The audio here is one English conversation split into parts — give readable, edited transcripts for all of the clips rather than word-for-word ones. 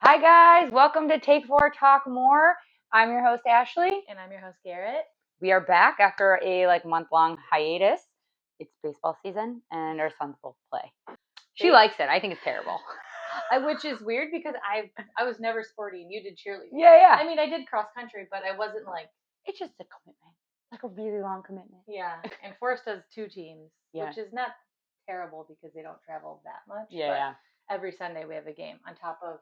Hi guys, welcome to Take 4 Talk More. I'm your host Ashley. And I'm your host Garrett. We are back after a month-long hiatus. It's baseball season and our son's full play. She likes it. I think it's terrible. Which is weird because I was never sporty and you did cheerleading. Yeah. I mean, I did cross country, but I wasn't like... It's just a commitment. Like a really long commitment. Yeah. And Forrest does 2 teams, Yeah. which is not terrible because they don't travel that much. Yeah. But every Sunday we have a game on top of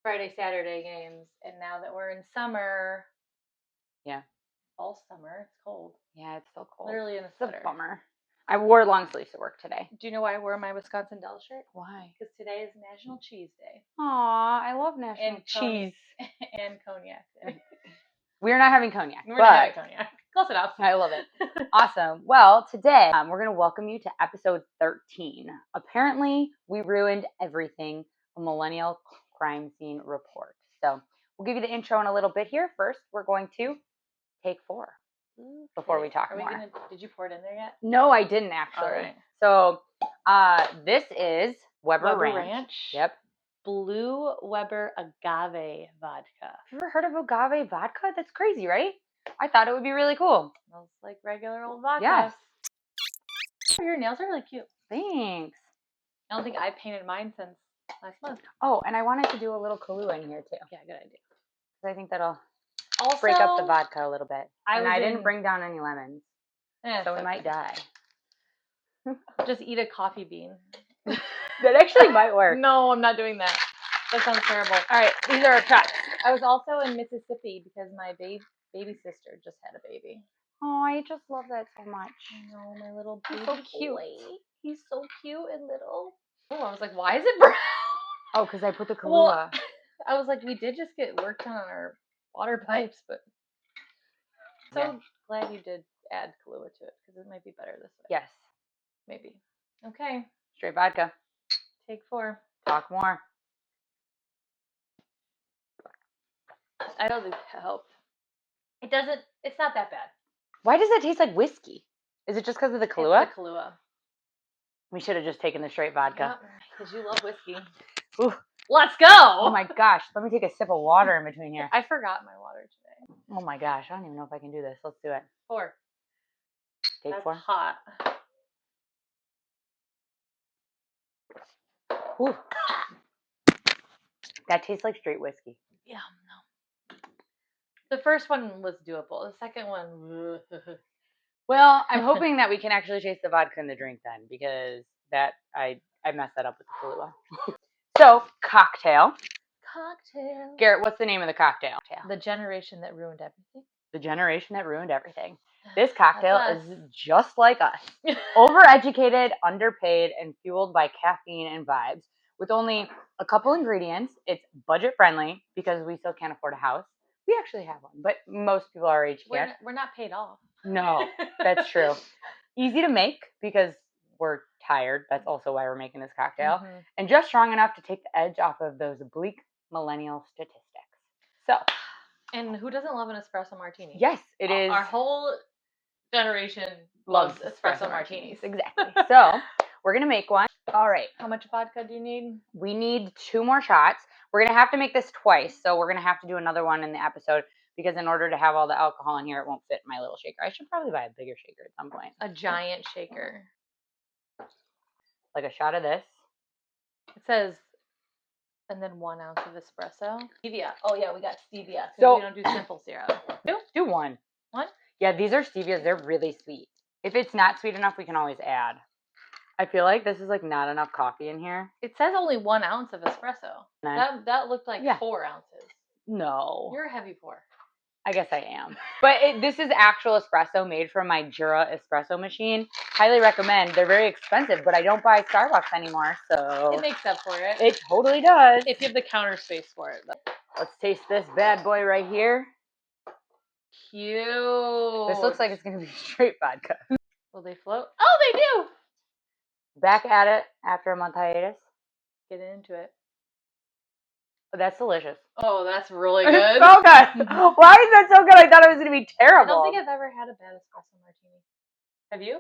Friday, Saturday games. And now that we're in summer... Yeah. Fall summer. It's cold. Yeah, it's so cold. Literally in a sweater. It's a bummer. I wore long sleeves to work today. Do you know why I wore my Wisconsin Dells shirt? Why? Because today is National Cheese Day. Aw, I love National Cheese. And cognac Day. We're not having cognac. We're not having cognac. Close enough. I love it. Awesome. Well, today we're going to welcome you to episode 13. Apparently, we ruined everything, a millennial crime scene report. So we'll give you the intro in a little bit here. First, we're going to take 4 before we talk more. Did you pour it in there yet? No, I didn't actually. All right. So this is Weber Ranch. Yep. Blue Weber agave vodka. You ever heard of agave vodka? That's crazy, right? I thought it would be really cool. Smells like regular old vodka. Yes. Your nails are really cute. Thanks. I don't think I painted mine since last month. Oh, and I wanted to do a little Kahlua in here too. Yeah, good idea. Because I think that'll also break up the vodka a little bit. I didn't in... bring down any lemons. So we might die. Just eat a coffee bean. That actually might work. No, I'm not doing that. That sounds terrible. All right, these are our shots. I was also in Mississippi because my baby sister just had a baby. Oh, I just love that so much. I know, my little baby. He's so cute. Boy. He's so cute and little. Oh, I was like, why is it brown? Oh, because I put the Kahlua. Well, I was like, we did just get work done on our water pipes, but glad you did add Kahlua to it because it might be better this way. Yes. Maybe. Okay. Straight vodka. Take 4. Talk more. I don't think it helped. It's not that bad. Why does that taste like whiskey? Is it just because of the Kahlua? It's the Kahlua. We should have just taken the straight vodka. Because you love whiskey. Ooh. Let's go! Oh my gosh. Let me take a sip of water in between here. I forgot my water today. Oh my gosh. I don't even know if I can do this. Let's do it. 4. Take That's 4. Hot. Ooh. That tastes like straight whiskey. Yeah, no. The first one was doable. The second one... Well, I'm hoping that we can actually taste the vodka in the drink then, because that I messed that up with the Kahlua. So, cocktail. Cocktail. Garrett, what's the name of the cocktail? The generation that ruined everything. The generation that ruined everything. This cocktail is just like us. Overeducated, underpaid, and fueled by caffeine and vibes. With only a couple ingredients, it's budget friendly because we still can't afford a house. We actually have one, but most people our age can't. We're not paid off. No, that's true. Easy to make because we're tired. That's also why we're making this cocktail. Mm-hmm. And just strong enough to take the edge off of those bleak millennial statistics. So. And who doesn't love an espresso martini? Yes, it is. Our whole generation loves espresso martinis. Exactly. So we're going to make one. All right. How much vodka do you need? We need 2 more shots. We're going to have to make this twice. So we're going to have to do another one in the episode because in order to have all the alcohol in here, it won't fit in my little shaker. I should probably buy a bigger shaker at some point. A giant shaker. Like a shot of this. It says, and then 1 ounce of espresso. Stevia. Oh, yeah, we got stevia. So we don't do simple syrup. Do 1. 1? Yeah, these are stevias. They're really sweet. If it's not sweet enough, we can always add. I feel like this is like not enough coffee in here. It says only 1 ounce of espresso. That looked like 4 ounces. No. You're a heavy pour. I guess I am. But this is actual espresso made from my Jura espresso machine. Highly recommend. They're very expensive, but I don't buy Starbucks anymore, so... It makes up for it. It totally does. If you have the counter space for it. Let's taste this bad boy right here. Cute. This looks like it's going to be straight vodka. Will they float? Oh, they do! Back at it after a month hiatus. Get into it. Oh, that's delicious. Oh, that's really good. It's so good. Why is that so good? I thought it was going to be terrible. I don't think I've ever had a bad espresso martini. Have you?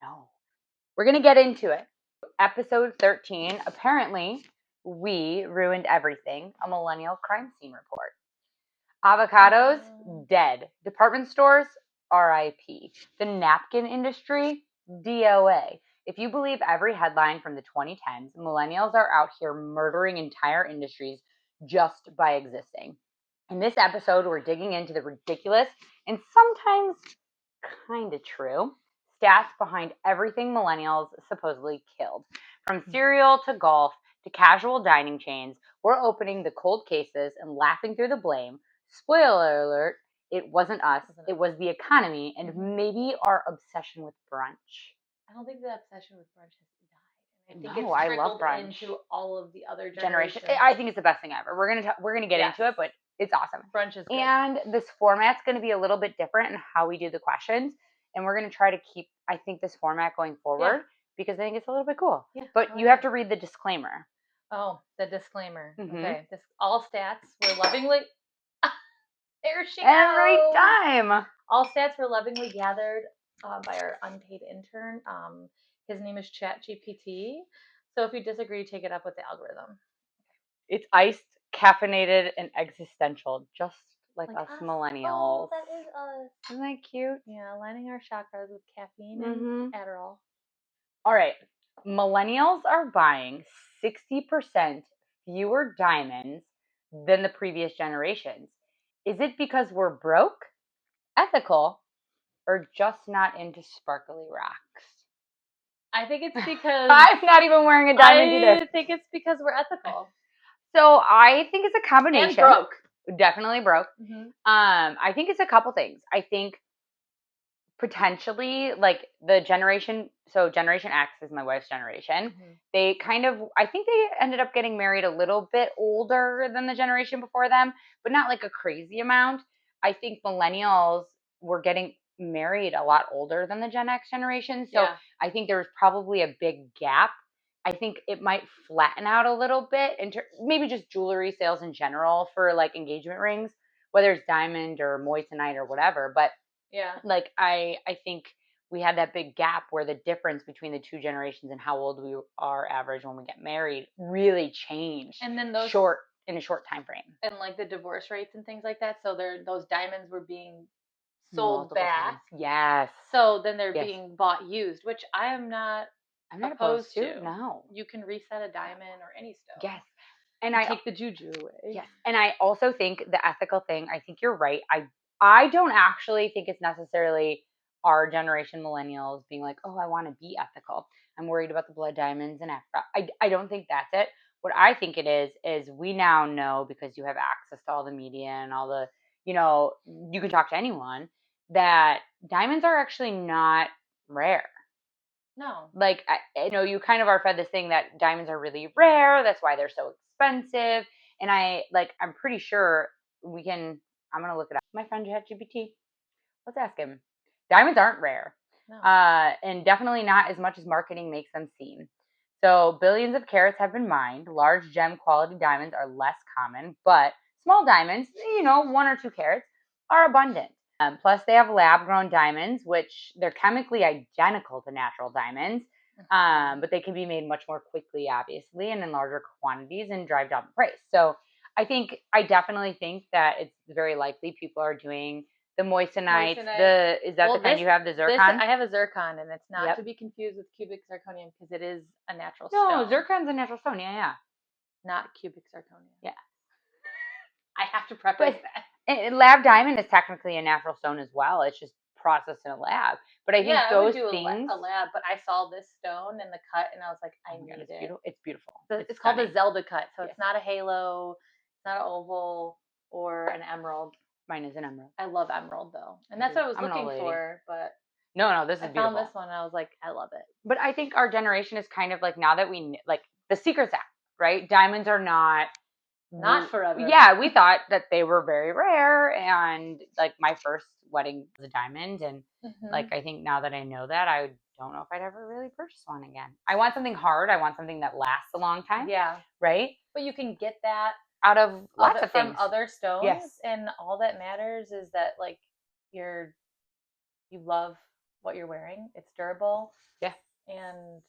No. We're going to get into it. Episode 13. Apparently, We Ruined Everything, a millennial crime scene report. Avocados, dead. Department stores, RIP. The napkin industry, DOA. If you believe every headline from the 2010s, millennials are out here murdering entire industries just by existing. In this episode, we're digging into the ridiculous and sometimes kind of true stats behind everything millennials supposedly killed. From cereal to golf to casual dining chains, we're opening the cold cases and laughing through the blame. Spoiler alert, it wasn't us, it was the economy and maybe our obsession with brunch. I don't think the obsession with brunch has died. I think No, it's I trickled love brunch. into all of the other Generation. generations. I think it's the best thing ever. We're gonna get into it, but it's awesome. Brunch is good. And this format's going to be a little bit different in how we do the questions, and we're going to try to keep, I think, this format going forward because I think it's a little bit cool. Yeah, but you have to read the disclaimer. Oh, the disclaimer. Mhm. Okay. All stats were lovingly. There she goes. Every time. All stats were lovingly gathered by our unpaid intern. His name is ChatGPT. So if you disagree, take it up with the algorithm. It's iced, caffeinated, and existential, just like us millennials. Oh, that is us. Isn't that cute? Yeah, aligning our chakras with caffeine and Adderall. All right. Millennials are buying 60% fewer diamonds than the previous generations. Is it because we're broke, ethical, or just not into sparkly rocks? I think it's because I'm not even wearing a diamond either. I think it's because we're ethical. So I think it's a combination. And broke. Definitely broke. I think it's a couple things. I think potentially like the generation, so Generation X is my wife's generation. They kind of, I think they ended up getting married a little bit older than the generation before them, but not like a crazy amount. I think millennials were getting married a lot older than the Gen X generation. So I think there was probably a big gap. I think it might flatten out a little bit maybe just jewelry sales in general for like engagement rings, whether it's diamond or moissanite or whatever. But like I think we had that big gap where the difference between the two generations and how old we are average when we get married really changed. And then in a short time frame. And like the divorce rates and things like that. So those diamonds were being sold back. Yes. So then they're being bought used, which I'm not opposed to. No. You can reset a diamond or any stone. Yes. And I take the juju away. Yes. And I also think the ethical thing, I think you're right. I don't actually think it's necessarily our generation millennials being like, oh, I want to be ethical. I'm worried about the blood diamonds in Africa. I don't think that's it. What I think it is we now know, because you have access to all the media and all the, you can talk to anyone, that diamonds are actually not rare. No. Like, I know you kind of are fed this thing that diamonds are really rare. That's why they're so expensive. And I'm pretty sure I'm going to look it up. My friend ChatGPT, let's ask him. Diamonds aren't rare. No. And definitely not as much as marketing makes them seem. So billions of carats have been mined. Large gem quality diamonds are less common, but small diamonds, 1 or 2 carats, are abundant. Plus, they have lab-grown diamonds, which they're chemically identical to natural diamonds, but they can be made much more quickly, obviously, and in larger quantities and drive down the price. So I definitely think that it's very likely people are doing the moissanite. Is that the kind you have, the zircon? I have a zircon, and it's not to be confused with cubic zirconium because it is a natural stone. No, zircon's a natural stone, yeah. Not cubic zirconium. Yeah. I have to preface that. Lab diamond is technically a natural stone as well. It's just processed in a lab. But I think those things. A lab, but I saw this stone in the cut, and I was like, I need it. It's beautiful. It's called a Zelda cut, so it's not a halo, it's not an oval or an emerald. Mine is an emerald. I love emerald though, and that's what I was looking for. But no, this is beautiful. I found this one, and I was like, I love it. But I think our generation is kind of like, now that we like the secret's out, right? Diamonds are not forever. Yeah, we thought that they were very rare, and like my first wedding was a diamond, and like I think now that I know that, I don't know if I'd ever really purchase one again. I want something hard. I want something that lasts a long time. Yeah. Right? But you can get that out of lots of things. From other stones. Yes. And all that matters is that like you love what you're wearing. It's durable. Yeah. And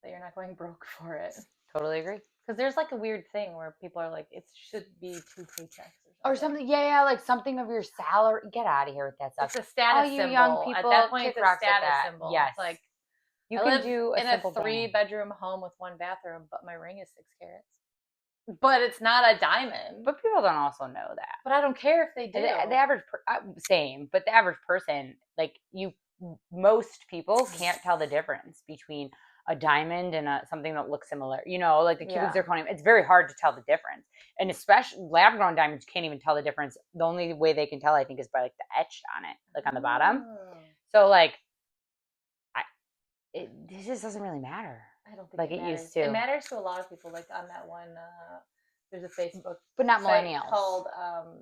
that you're not going broke for it. Totally agree. Because there's like a weird thing where people are like, it should be 2 paychecks or something. Yeah, like something of your salary. Get out of here with that stuff. It's a status All you symbol. young people, At that point, kick it's a rocks at status that. symbol. Yes, Like you I can live do a in a simple 3-bedroom home with 1 bathroom, but my ring is 6 carats. But it's not a diamond. But people don't also know that. But I don't care if they do. The average, same. But the average person, like most people can't tell the difference between a diamond and something that looks similar. You know, like the cubic zirconium. It's very hard to tell the difference, and especially lab grown diamonds, you can't even tell the difference. The only way they can tell, I think, is by like the etch on it, like on the bottom. So like, it just doesn't really matter. I don't think like it matters. Used to. It matters to a lot of people. Like on that one, there's a Facebook, but not site millennials, called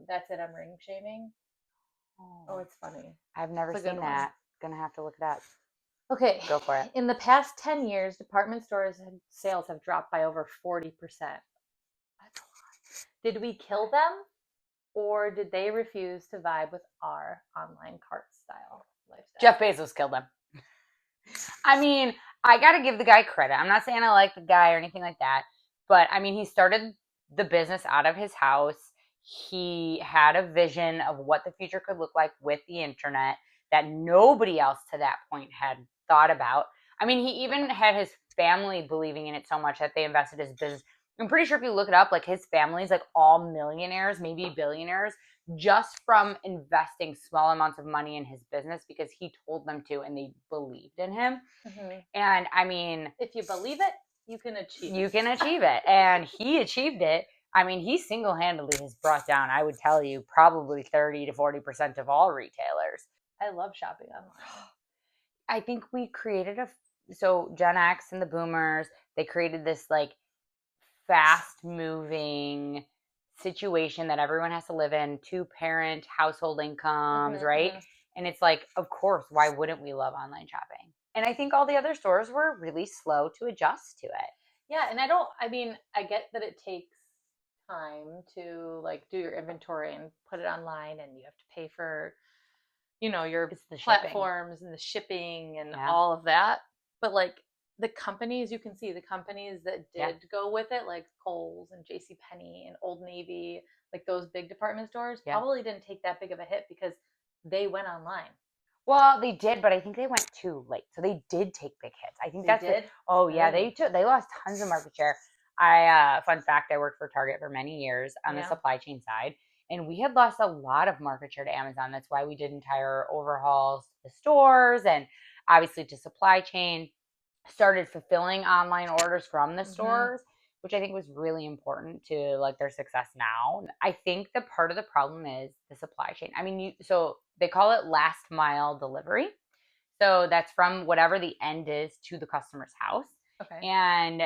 "That's It, I'm Ring Shaming." Oh, it's funny. I've never seen that. Gonna have to look it up. Okay, go for it. In the past 10 years, department stores sales have dropped by over 40%. That's a lot. Did we kill them, or did they refuse to vibe with our online cart style lifestyle? Jeff Bezos killed them. I mean, I got to give the guy credit. I'm not saying I like the guy or anything like that, but I mean, he started the business out of his house. He had a vision of what the future could look like with the internet that nobody else to that point had thought about. I mean, he even had his family believing in it so much that they invested his business. I'm pretty sure if you look it up, like his family's like all millionaires, maybe billionaires, just from investing small amounts of money in his business because he told them to and they believed in him. Mm-hmm. And I mean, if you believe it, you can achieve it. You can achieve it. And he achieved it. I mean, he single-handedly has brought down, I would tell you, probably 30 to 40% of all retailers. I love shopping online. I think we created so Gen X and the boomers, they created this like fast-moving situation that everyone has to live in, 2-parent household incomes, right? Mm-hmm. And it's like, of course, why wouldn't we love online shopping? And I think all the other stores were really slow to adjust to it. Yeah, and I get that it takes time to like do your inventory and put it online, and you have to pay for, your platforms and the shipping and all of that. But like the companies, you can see the companies that did go with it, like Kohl's and JCPenney and Old Navy, like those big department stores, probably didn't take that big of a hit because they went online. Well, they did, but I think they went too late. So they did take big hits. I think they did. They lost tons of market share. Fun fact, I worked for Target for many years on the supply chain side, and we had lost a lot of market share to Amazon. That's why we did entire overhauls to the stores and obviously to supply chain, started fulfilling online orders from the stores, which I think was really important to like their success now. I think the part of the problem is the supply chain. I mean, so they call it last mile delivery. So that's from whatever the end is to the customer's house. Okay. And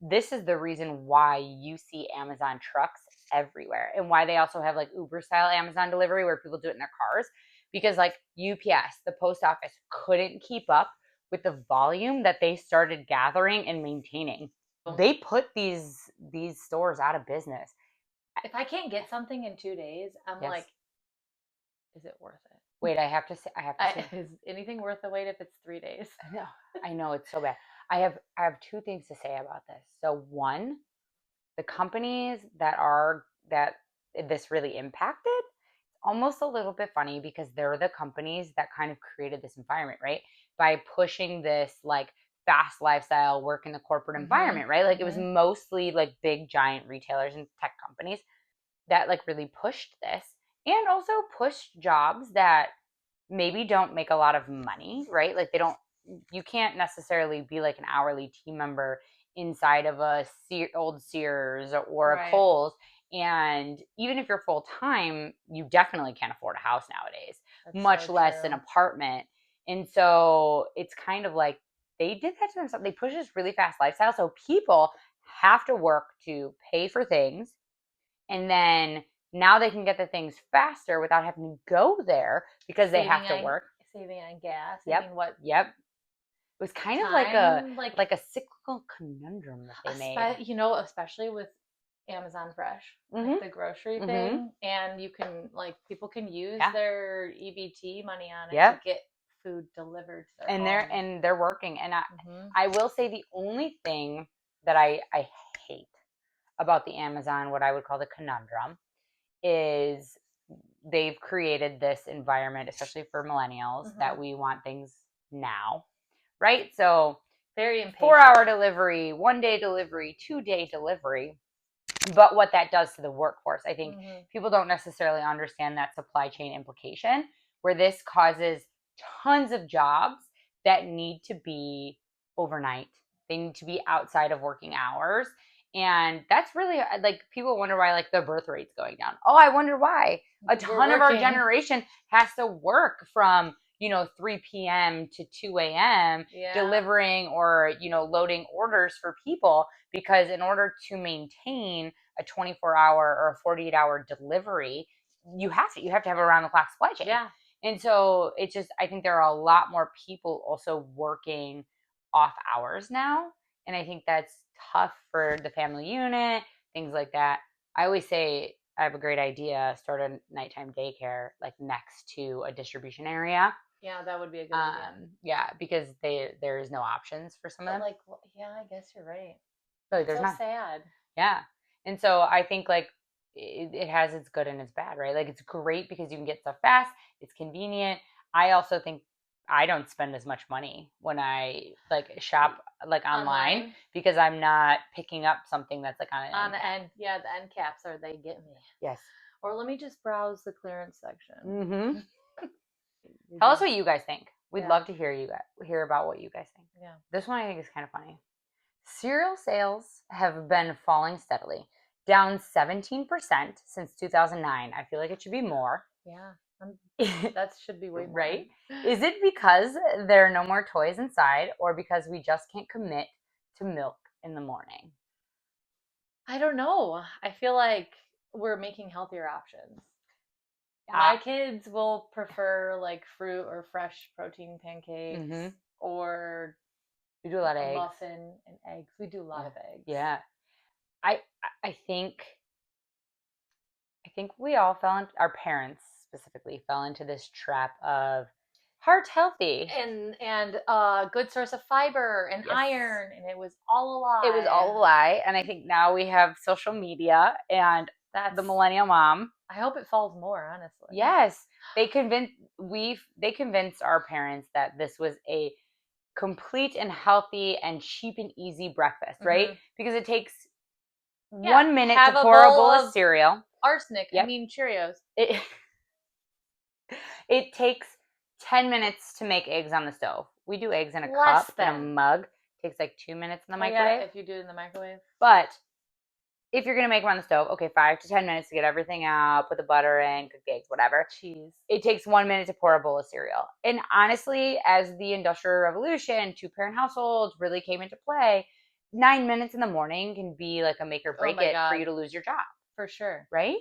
this is the reason why you see Amazon trucks everywhere and why they also have like Uber style Amazon delivery where people do it in their cars, because like UPS, the post office, couldn't keep up with the volume that they started gathering and maintaining. They put these stores out of business. If I can't get something in 2 days, I'm like, is it worth it? Wait, I have to say. Is anything worth the wait if it's 3 days? No, I know it's so bad. I have 2 things to say about this. So one, the companies that this really impacted, almost a little bit funny because they're the companies that kind of created this environment, right? By pushing this like fast lifestyle, work in the corporate environment, right? Like it was mostly like big giant retailers and tech companies that like really pushed this, and also pushed jobs that maybe don't make a lot of money, right? Like you can't necessarily be like an hourly team member inside of a old Sears or a Kohl's. And even if you're full time, you definitely can't afford a house nowadays, much less an apartment. And so it's kind of like they did that to themselves. They push this really fast lifestyle. So people have to work to pay for things. And then now they can get the things faster without having to go there because they have to work. Saving on gas. Yep. I mean, what? Yep. It was kind of like a cyclical conundrum that they made. Especially with Amazon Fresh, like the grocery thing, and people can use their EBT money on it to get food delivered to their home. They're working. And I will say the only thing that I hate about the Amazon, what I would call the conundrum, is they've created this environment, especially for millennials, that we want things now, right? So very impatient. 4-hour delivery, 1-day delivery, 2-day delivery. But what that does to the workforce, I think people don't necessarily understand that supply chain implication, where this causes tons of jobs that need to be overnight. They need to be outside of working hours. And that's really, like, people wonder why, like, the birth rate's going down. Oh, I wonder why. A ton of our generation has to work from, 3 p.m. to 2 a.m. delivering or, loading orders for people, because in order to maintain a 24-hour or a 48-hour delivery, you have to have around the clock supply chain. Yeah. And so it's just, I think there are a lot more people also working off hours now. And I think that's tough for the family unit, things like that. I always say, I have a great idea, start a nighttime daycare like next to a distribution area. Yeah, that would be a good idea. Yeah, because there's no options for some of them. Like, yeah, I guess you're right. Like, there's so not. Sad. Yeah. And so I think, like, it has its good and its bad, right? Like, it's great because you can get stuff fast. It's convenient. I also think I don't spend as much money when I, like, shop, like, online because I'm not picking up something that's, like, on the end. Yeah, the end caps, or they get me. Yes. Or let me just browse the clearance section. Tell us what you guys think. We'd love to hear about what you guys think. Yeah. This one I think is kind of funny. Cereal sales have been falling steadily, down 17% since 2009. I feel like it should be more. Yeah, that should be way more. Right? Is it because there are no more toys inside, or because we just can't commit to milk in the morning? I don't know. I feel like we're making healthier options. My kids will prefer like fruit or fresh protein pancakes, or we do a lot of eggs. Muffin and eggs. We do a lot of eggs. Yeah. I think we all our parents specifically fell into this trap of heart healthy and good source of fiber and iron, and it was all a lie. It was all a lie. And I think now we have social media, and that's the millennial mom. I hope it falls more, honestly. Yes. They convinced our parents that this was a complete and healthy and cheap and easy breakfast, right? Because it takes 1 minute to pour a bowl of cereal. Arsenic. I mean Cheerios. It takes 10 minutes to make eggs on the stove. We do eggs in a cup, in a mug. It takes like 2 minutes in the microwave. Yeah, if you do it in the microwave. But if you're going to make them on the stove, okay, 5 to 10 minutes to get everything out, put the butter in, cook the eggs, whatever. Cheese. It takes 1 minute to pour a bowl of cereal. And honestly, as the Industrial Revolution, 2-parent households really came into play, 9 minutes in the morning can be like a make or break it for you to lose your job. For sure. Right?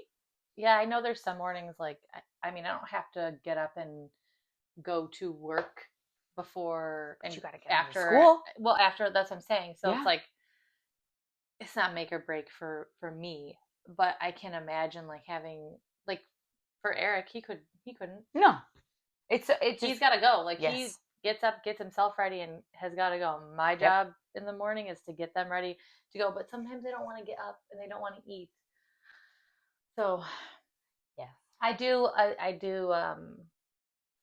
Yeah, I know there's some mornings like, I mean, I don't have to get up and go to work before and you gotta get after school. Well, after, that's what I'm saying. So it's like, it's not make or break for me, but I can imagine like having, like, for Eric, he couldn't. No, it's he's got to go. Like he gets up, gets himself ready, and has got to go. My job in the morning is to get them ready to go, but sometimes they don't want to get up and they don't want to eat. So, I do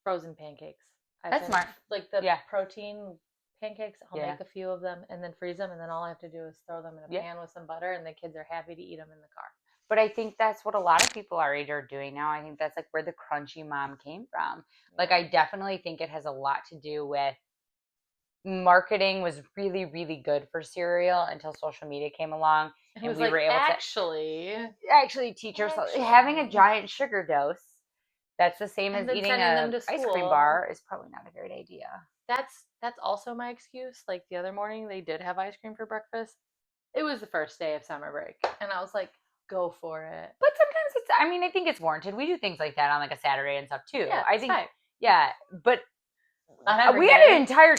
frozen pancakes. That's smart. Like the protein pancakes, I'll make a few of them and then freeze them, and then all I have to do is throw them in a pan with some butter, and the kids are happy to eat them in the car. But I think that's what a lot of people our age are doing now. I think that's like where the crunchy mom came from. Like, I definitely think it has a lot to do with marketing was really, really good for cereal until social media came along, and we were able to actually teach ourselves having a giant sugar dose. That's the same as eating an ice cream bar is probably not a great idea. That's also my excuse. Like the other morning, they did have ice cream for breakfast. It was the first day of summer break, and I was like, go for it. But sometimes I think it's warranted. We do things like that on like a Saturday and stuff too. Yeah, I think, but we had an entire,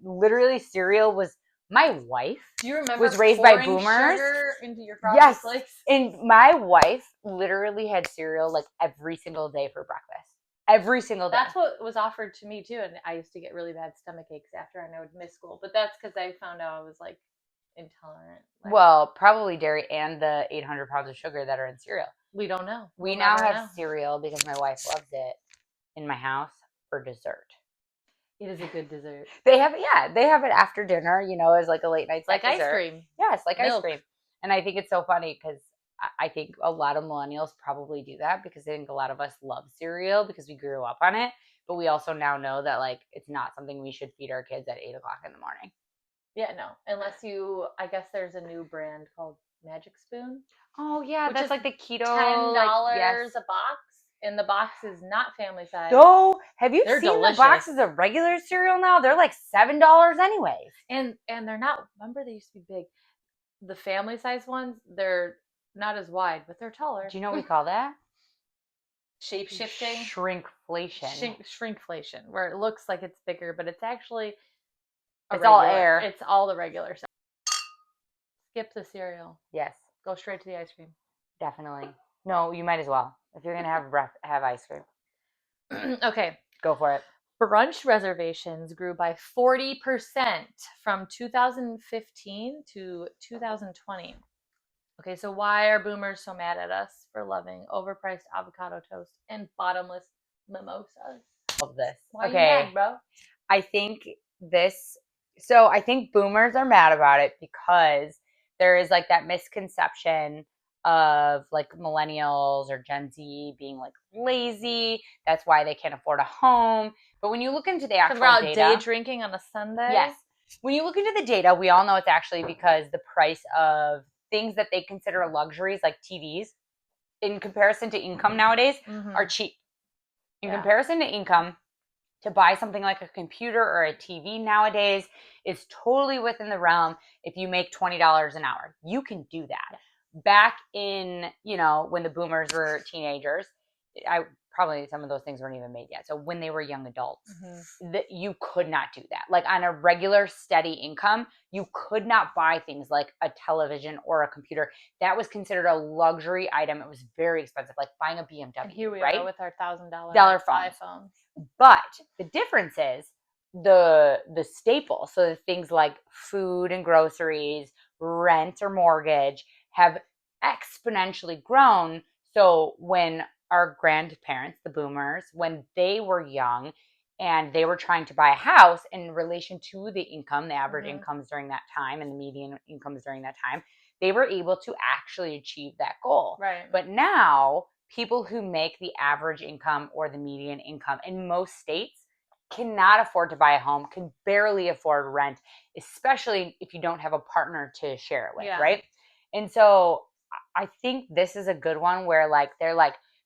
literally cereal was, my wife was raised by boomers. Sugar into your frosted flakes? And my wife literally had cereal like every single day for breakfast. Every single day. That's what was offered to me too, and I used to get really bad stomach aches after I would miss school. But that's because I found out I was like intolerant. Well, probably dairy and the 800 pounds of sugar that are in cereal. We don't know. We now have cereal because my wife loves it in my house for dessert. It is a good dessert. They have it after dinner, as like a late night like dessert. Ice cream. Yes, like Milk. Ice cream. And I think it's so funny because I think a lot of millennials probably do that because I think a lot of us love cereal because we grew up on it. But we also now know that like it's not something we should feed our kids at 8 o'clock in the morning. Yeah, no. Unless I guess there's a new brand called Magic Spoon. Oh yeah, that's like the keto $10 a box. And the box is not family size. No, have you seen delicious. The boxes of regular cereal now? They're like $7 anyways. And they're not, remember they used to be big. The family size ones, they're not as wide, but they're taller. Do you know what we call that? Shape shifting. Shrinkflation. Shrinkflation, where it looks like it's bigger, but it's actually all air. It's all the regular size. Skip the cereal. Yes. Go straight to the ice cream. Definitely. No, you might as well. If you're going to have ice cream. Okay. Go for it. Brunch reservations grew by 40% from 2015 to 2020. Okay, so why are boomers so mad at us for loving overpriced avocado toast and bottomless mimosas? Love this. Why are you mad, bro? I think boomers are mad about it because there is like that misconception of like millennials or Gen Z being like lazy. That's why they can't afford a home. But when you look into the actual data, day drinking on a Sunday. Yes. When you look into the data, we all know it's actually because the price of things that they consider luxuries like TVs in comparison to income nowadays are cheap. In comparison to income, to buy something like a computer or a TV nowadays is totally within the realm. If you make $20 an hour, you can do that. Back in, when the boomers were teenagers, probably some of those things weren't even made yet. So when they were young adults, you could not do that. Like on a regular steady income, you could not buy things like a television or a computer. That was considered a luxury item. It was very expensive, like buying a BMW. And here we are with our $1,000 iPhones. But the difference is the staple. So the things like food and groceries, rent or mortgage have exponentially grown. So when our grandparents, the boomers, when they were young and they were trying to buy a house in relation to the income, the average incomes during that time and the median incomes during that time, they were able to actually achieve that goal. Right. But now people who make the average income or the median income in most states cannot afford to buy a home, can barely afford rent, especially if you don't have a partner to share it with, right? And so I think this is a good one where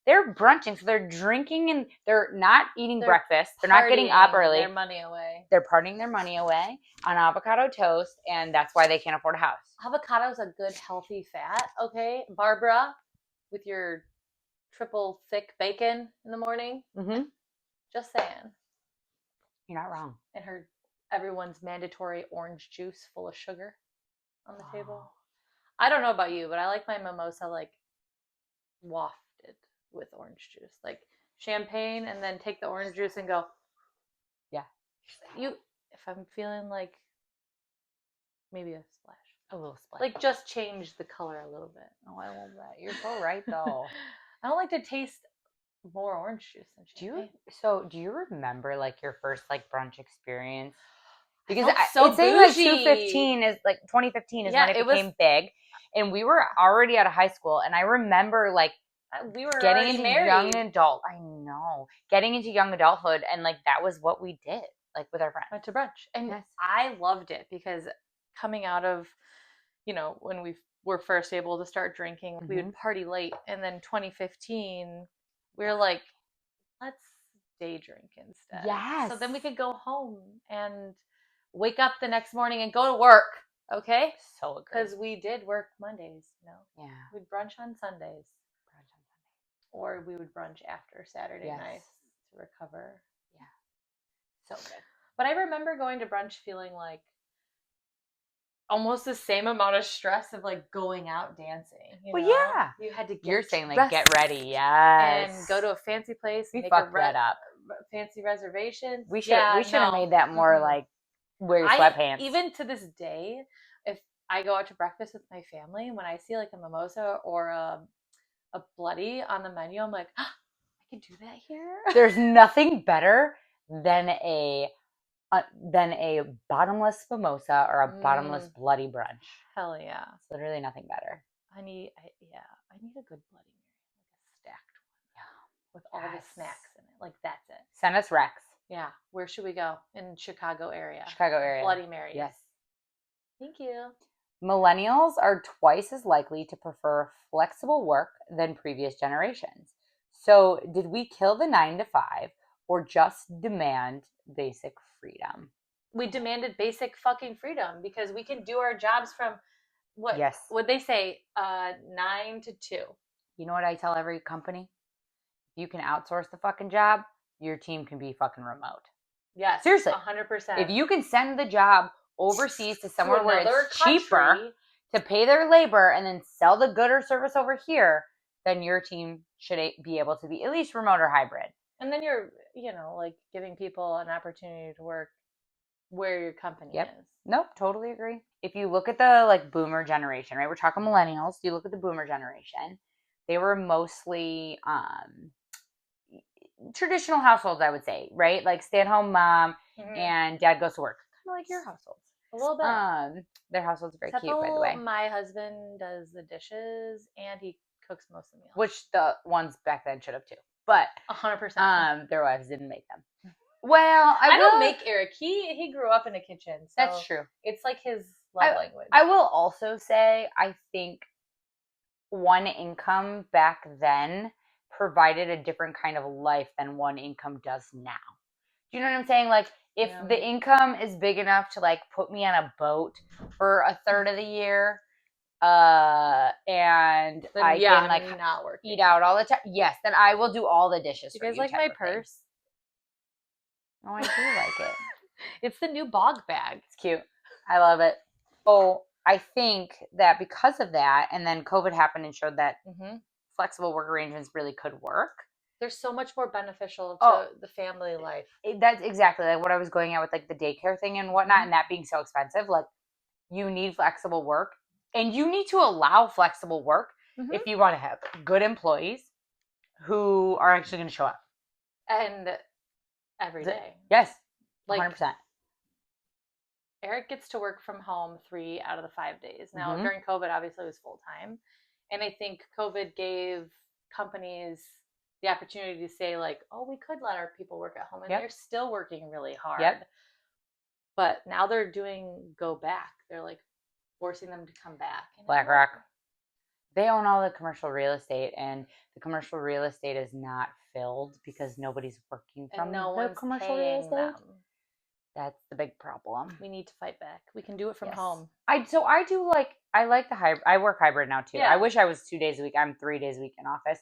they're brunching, so they're drinking and they're not eating breakfast. They're not getting up early. Their money away. They're partying their money away on avocado toast, and that's why they can't afford a house. Avocado's a good healthy fat, okay? Barbara, with your triple thick bacon in the morning. Just saying. You're not wrong. And everyone's mandatory orange juice full of sugar on the table. I don't know about you, but I like my mimosa like wafted with orange juice, like champagne, and then take the orange juice and go. Yeah. If I'm feeling like maybe a little splash, like just change the color a little bit. Oh, I love that. You're so right, though. I don't like to taste more orange juice than champagne. Do you remember like your first like brunch experience? Because it's saying like 2015 is when it became big, and we were already out of high school, and I remember like we were getting into married. getting into young adulthood, and like that was what we did, like with our friends. Went to brunch, and I loved it because coming out of, when we were first able to start drinking, we would party late, and then 2015, we were like, let's day drink instead. Yes. So then we could go home and wake up the next morning and go to work. Okay. So agree. Because we did work Mondays. Yeah. We'd brunch on Sundays. Or we would brunch after Saturday nights to recover. Yeah. So good. But I remember going to brunch feeling like almost the same amount of stress of like going out dancing. Yeah. You had to You're saying like get ready, yes. And go to a fancy place. We fucked that up. Fancy reservations. We should have made that more like wear your sweatpants. Even to this day, I go out to breakfast with my family, and when I see like a mimosa or a bloody on the menu, I'm like, I can do that here. There's nothing better than a bottomless mimosa or a bottomless bloody brunch. Hell yeah. It's literally nothing better. I need a good Bloody Mary, like a stacked one. Yeah. With all the snacks in it. Like, that's it. Send us Rex. Yeah. Where should we go? In Chicago area. Bloody Mary. Yes. Thank you. Millennials are twice as likely to prefer flexible work than previous generations. So, did we kill the 9 to 5 or just demand basic freedom? We demanded basic fucking freedom because we can do our jobs from what would they say 9 to 2. You know what I tell every company? You can outsource the fucking job, your team can be fucking remote. Yes. Seriously. 100%. If you can send the job overseas to somewhere where it's cheaper to pay their labor and then sell the good or service over here, then your team should be able to be at least remote or hybrid. And then you're, like giving people an opportunity to work where your company is. Nope, totally agree. If you look at the like boomer generation, right? We're talking millennials. You look at the boomer generation, they were mostly traditional households, I would say, right? Like stay-at-home mom and dad goes to work. Kind of like your households. A little bit. Their households are very cute, by the way. My husband does the dishes and he cooks most of the meals. Which the ones back then should have too. But 100%. Their wives didn't make them. Well, I don't make Eric. He grew up in a kitchen. So that's true. It's like his love language. I will also say, I think one income back then provided a different kind of life than one income does now. Do you know what I'm saying? Like, if the income is big enough to like put me on a boat for a third of the year, and then, I can like not eat out all the time. Yes, then I will do all the dishes. You guys like my purse? Oh, I do like it. It's the new bog bag. It's cute. I love it. Oh, I think that because of that, and then COVID happened and showed that flexible work arrangements really could work. They're so much more beneficial to the family life. That's exactly like what I was going at with like the daycare thing and whatnot, and that being so expensive. Like, you need flexible work, and you need to allow flexible work if you want to have good employees who are actually going to show up. And every day. Yes, 100%. Eric gets to work from home 3 out of the 5 days. Now, during COVID, obviously, it was full-time. And I think COVID gave companies the opportunity to say, like, oh, we could let our people work at home. And they're still working really hard. But now they're doing go back. They're, like, forcing them to come back. BlackRock. They own all the commercial real estate, and the commercial real estate is not filled because nobody's working from the commercial real estate. That's the big problem. We need to fight back. We can do it from home. I like the hybrid. I work hybrid now too. I wish I was 2 days a week. I'm 3 days a week in office,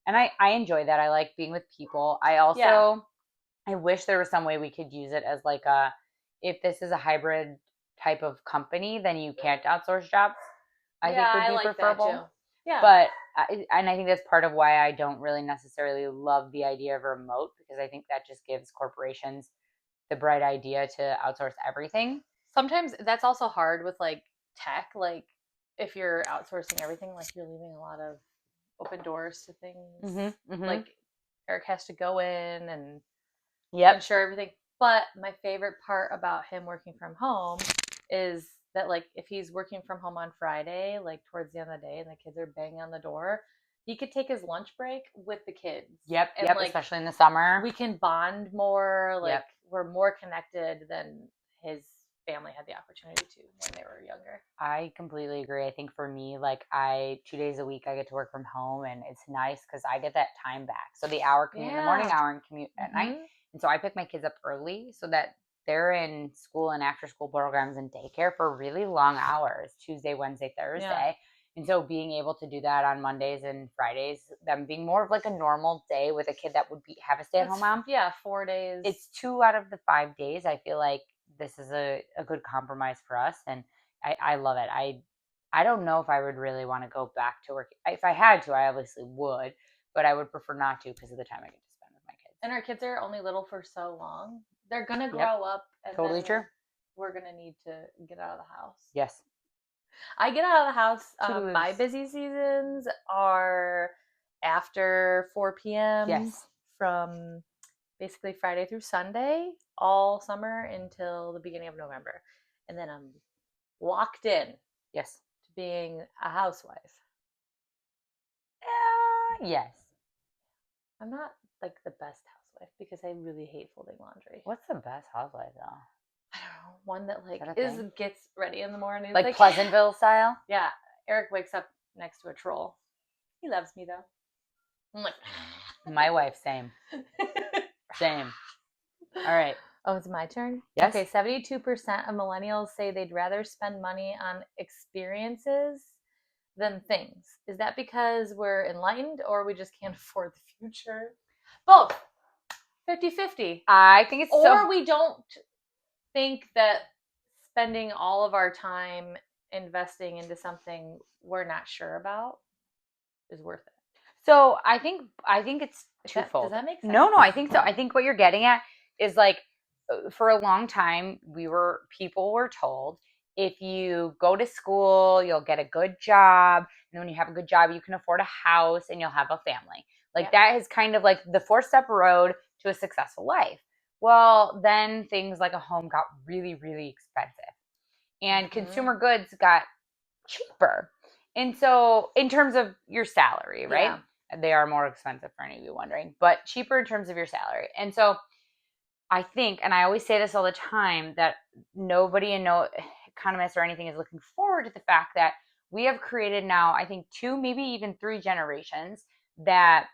and I enjoy that. I like being with people. I also I wish there was some way we could use it as like if this is a hybrid type of company, then you can't outsource jobs. I think would be like preferable. That too. Yeah. But and I think that's part of why I don't really necessarily love the idea of remote, because I think that just gives corporations the bright idea to outsource everything. Sometimes that's also hard with like tech. Like if you're outsourcing everything, like you're leaving a lot of open doors to things. Like Eric has to go in and ensure everything. But my favorite part about him working from home is that, like, if he's working from home on Friday, like towards the end of the day and the kids are banging on the door, he could take his lunch break with the kids. And like, especially in the summer. We can bond more. Like, we're more connected than his family had the opportunity to when they were younger. I completely agree. I think for me, like 2 days a week I get to work from home, and it's nice because I get that time back. So the hour commute in the morning, hour and commute at night. And so I pick my kids up early so that they're in school and after school programs and daycare for really long hours, Tuesday, Wednesday, Thursday. Yeah. And so being able to do that on Mondays and Fridays, them being more of like a normal day with a kid that would have a stay-at-home mom. Yeah, 4 days. It's 2 out of the 5 days. I feel like this is a good compromise for us. And I love it. I don't know if I would really want to go back to work. If I had to, I obviously would, but I would prefer not to because of the time I get to spend with my kids. And our kids are only little for so long. They're going to grow up. And totally true. We're going to need to get out of the house. Yes. I get out of the house. To-dos. My busy seasons are after 4 p.m. Yes. from basically Friday through Sunday, all summer until the beginning of November. And then I'm locked in Yes. to being a housewife. Yes. I'm not like the best housewife because I really hate folding laundry. What's the best housewife though? I don't know. One that like that a thing? gets ready in the morning. Like Pleasantville style? Yeah. Eric wakes up next to a troll. He loves me though. I'm like, my wife, same. Same. All right. Oh, it's my turn? Yes. Okay, 72% of millennials say they'd rather spend money on experiences than things. Is that because we're enlightened or we just can't afford the future? Both. 50-50. I think it's or we don't think that spending all of our time investing into something we're not sure about is worth it. So I think it's twofold. Does that make sense? No, I think so. I think what you're getting at is like, for a long time, people were told, if you go to school, you'll get a good job, and when you have a good job, you can afford a house and you'll have a family. Like that is kind of like the 4-step road to a successful life. Well, then things like a home got really, really expensive, and consumer goods got cheaper. And so in terms of your salary, right? They are more expensive for any of you wondering, but cheaper in terms of your salary. And so I think, and I always say this all the time, that nobody in no economist or anything is looking forward to the fact that we have created now, I think 2, maybe even 3 generations that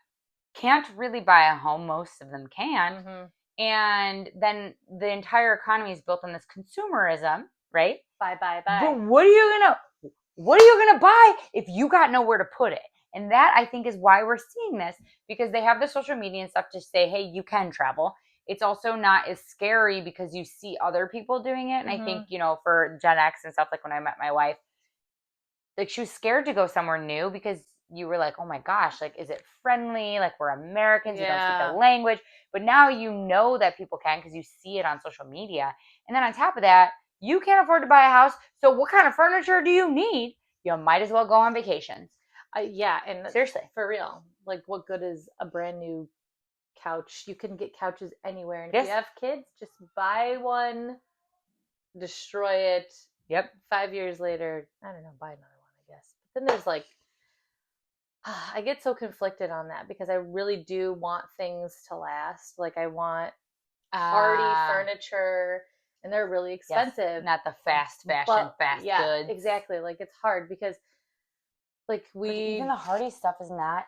can't really buy a home. Most of them can. And then the entire economy is built on this consumerism, right? Buy. But what are you gonna buy if you got nowhere to put it? And that, I think, is why we're seeing this, because they have the social media and stuff to say, hey, you can travel. It's also not as scary because you see other people doing it. And I think, for Gen X and stuff, like when I met my wife, like she was scared to go somewhere new because you were like, oh my gosh, like, is it friendly? Like, we're Americans, you don't speak the language. But now you know that people can because you see it on social media. And then on top of that, you can't afford to buy a house. So what kind of furniture do you need? You might as well go on vacations. And seriously, for real, like, what good is a brand new couch? You can get couches anywhere. And if you have kids, just buy one, destroy it. 5 years later, I don't know, buy another one, I guess. But then there's like, I get so conflicted on that because I really do want things to last. Like, I want hardy furniture, and they're really expensive. Not the fast fashion, fast goods. Exactly. Like, it's hard because, like, even the hardy stuff is not.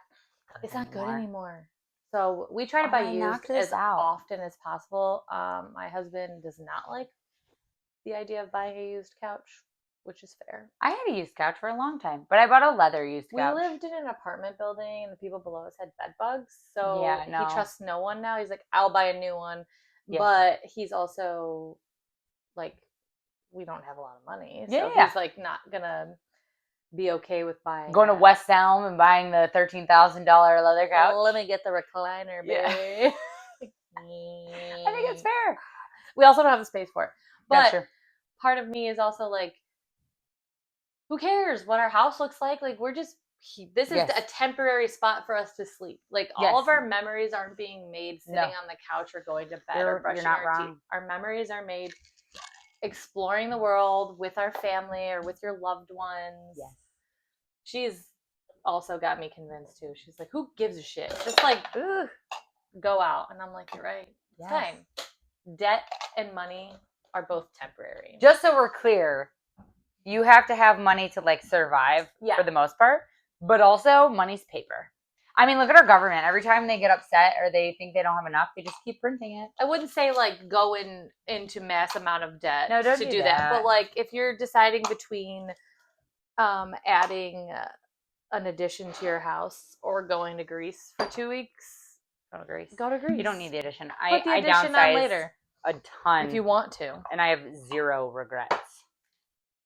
It's not good anymore. So we try to buy used as often as possible. My husband does not like the idea of buying a used couch, which is fair. I had a used couch for a long time, but I bought a leather used couch. We lived in an apartment building, and the people below us had bed bugs. So he trusts no one now. He's like, I'll buy a new one. But he's also like, we don't have a lot of money. So he's like not going to be okay with going to West Elm and buying the $13,000 leather couch. Let me get the recliner, baby. I think it's fair. We also don't have the space for it. But part of me is also like, who cares what our house looks like? Like, we're just, this is a temporary spot for us to sleep. Like, all of our memories aren't being made sitting on the couch or going to bed or brushing our teeth. Our memories are made exploring the world with our family or with your loved ones. She's also got me convinced too. She's like, who gives a shit? Just like, go out. And I'm like, you're right. It's time. Debt and money are both temporary. Just so we're clear, you have to have money to like survive for the most part, but also money's paper. I mean, look at our government. Every time they get upset or they think they don't have enough, they just keep printing it. I wouldn't say like go into mass amount of debt to do that. But like, if you're deciding between adding an addition to your house or going to Greece for 2 weeks, go to Greece. You don't need the addition. Put the addition on later a ton if you want to, and I have zero regrets.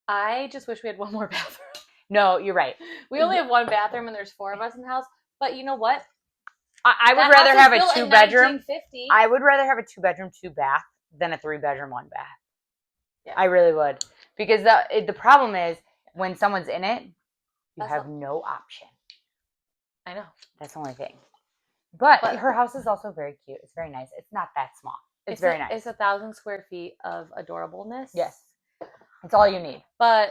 I just wish we had one more bathroom. No, you're right. We only have one bathroom, and there's 4 of us in the house. But you know what? I would rather have a 2-bedroom. I would rather have a 2-bedroom, 2-bath than a 3-bedroom, 1-bath. Yeah. I really would, because the problem is when someone's in it, you have no option. I know. That's the only thing. But her house is also very cute. It's very nice. It's not that small. It's very nice. It's 1,000 square feet of adorableness. Yes. It's all you need. But